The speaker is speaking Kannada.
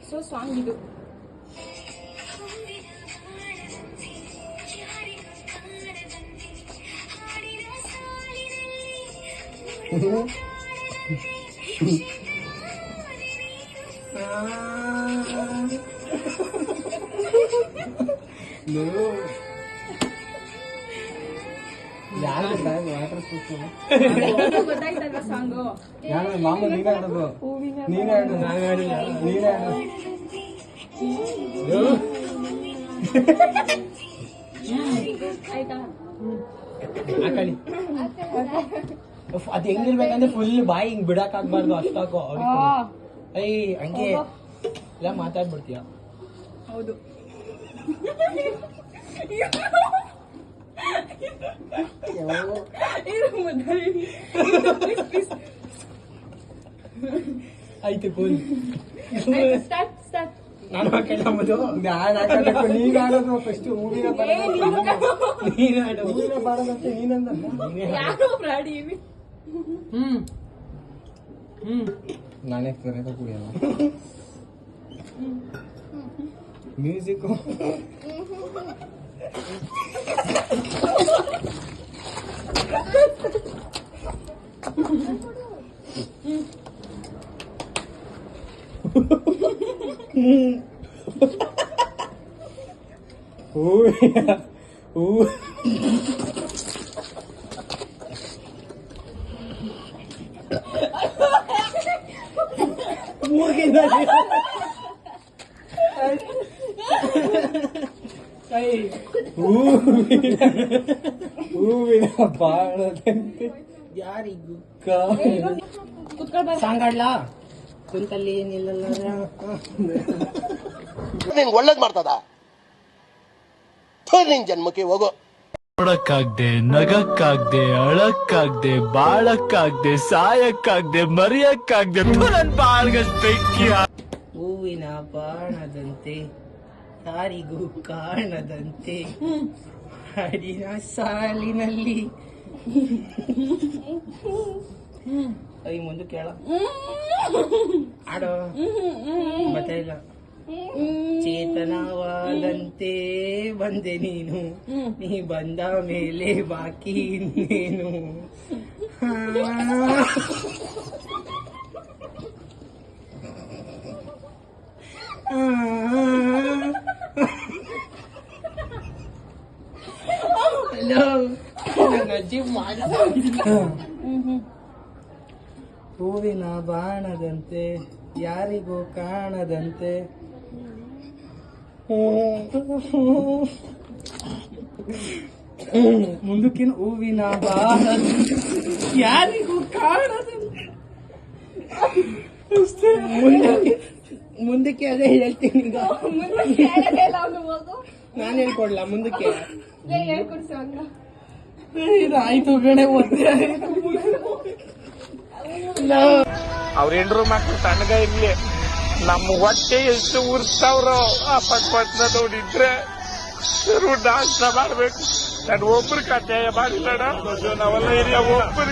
ಸೊ ಸಾಂಗ್ ಇದು. ಗೊತ್ತಾಯ್ತಲ್ವಾ ಸಾಂಗು? ಮಾಮೂಲಿ ನೀನೇ ಆಡೋದು. ನೀನೇ ಆಡು. ನೀನೇ ಆಡು. ಆಯ್ತಾ? ಅದ್ ಹೆಂಗಿರ್ಬೇಕಂದ್ರೆ ಫುಲ್ ಬಾಯಿ ಹಿಂಗ್ ಬಿಡಕ್ ಆಗ್ಬಾರ್ದು ಅಷ್ಟಾಕೋ. ಐ ಹಂಗೆ ಇಲ್ಲ ಮಾತಾಡ್ಬಿಡ್ತೀಯ. ಹೌದು. ಆಯ್ತು ಕೂಲ್. ನಾನು ಹಾಕಬಹುದು. ನೀನ್ ಆಡೋದು ಫಸ್ಟ್ ಹೂವಿನ ನೀನ್ ಆಡೋ ಹೂವಿನ ಬಾಡದಂತೆ ನೀನಂದ. ನಾನೇ ಕರೆದ ಕುಡಿಯಲ್ಲ. ಮ್ಯೂಸಿಕ್ ಹೂವಿನ ಬಾಳದಂತೆ ಯಾರಿಗೂ ಸಾಂಗಾಡ್ಲಾ ಕುಂತಲ್ಲಿ ಏನಿಲ್ಲ. ಒಳ್ಳೇದ್ ಮಾಡ್ತದ ನಿನ್ ಜನ್ಮಕ್ಕೆ ಹೋಗೋ. ನೋಡಕ್ಕಾಗ್ದೆ, ನಗಕ್ಕಾಗ್ದೆ, ಅಳಕ್ಕಾಗ್ದೆ, ಬಾಳಕ್ಕಾಗ್ದೆ, ಸಾಯಕ್ಕಾಗ್ದೆ, ಮರಿಯಕ್ಕಾಗ್ದೆ ನನ್ ಬಾಳ್ಗಷ್ಟೈಕ್ಯ. ಹೂವಿನ ಬಾಣದಂತೆ ಯಾರಿಗೂ ಕಾಣದಂತೆ ಹಾಡಿನ ಸಾಲಿನಲ್ಲಿ ಐ ಮುಂದೆ ಕೇಳ ಆಡೋ ಮತ್ತೆ ಇಲ್ಲ. ಚೇತನವಾದಂತೆ ಬಂದೆ ನೀನು, ನೀ ಬಂದ ಮೇಲೆ ಬಾಕಿ ಇನ್ನೇನು. ಹೂವಿನ ಬಾಣದಂತೆ ಯಾರಿಗೂ ಕಾಣದಂತೆ ಮುಂದಕ್ಕಿನ ಹೂವಿನ ಬಾಣ ಯಾರಿಗೂ ಕಾಣದಂತೆ. ಮುಂದಕ್ಕೆ ಅದೇ ಹೇಳ್ತೀನಿ ಈಗ. ನಾನು ಹೇಳ್ಕೊಡ್ಲ ಮುಂದಕ್ಕೆ. ಆಯ್ತು ಗಣೆ ಒದ್ದೆ ಅವ್ರ ಹೆಂಡ್ರು ಮಕ್ಳು ತಣ್ಣಗ ಇರ್ಲಿ, ನಮ್ಮ ಹೊಟ್ಟೆ ಎಷ್ಟು ಉರ್ಸ್ತಾವ್ರೋ ಆ ಪಟ್ಪಟ್ನ ನೋಡಿದ್ರೆ ನಾಶ ಮಾಡ್ಬೇಕು. ನಾನು ಒಬ್ರು ಕಡ್ಡಾಯ ಮಾಡಿಲ್ಲಣ್ಣ, ನಾವೆಲ್ಲ ಹಿರಿಯ ಒಬ್ಬರು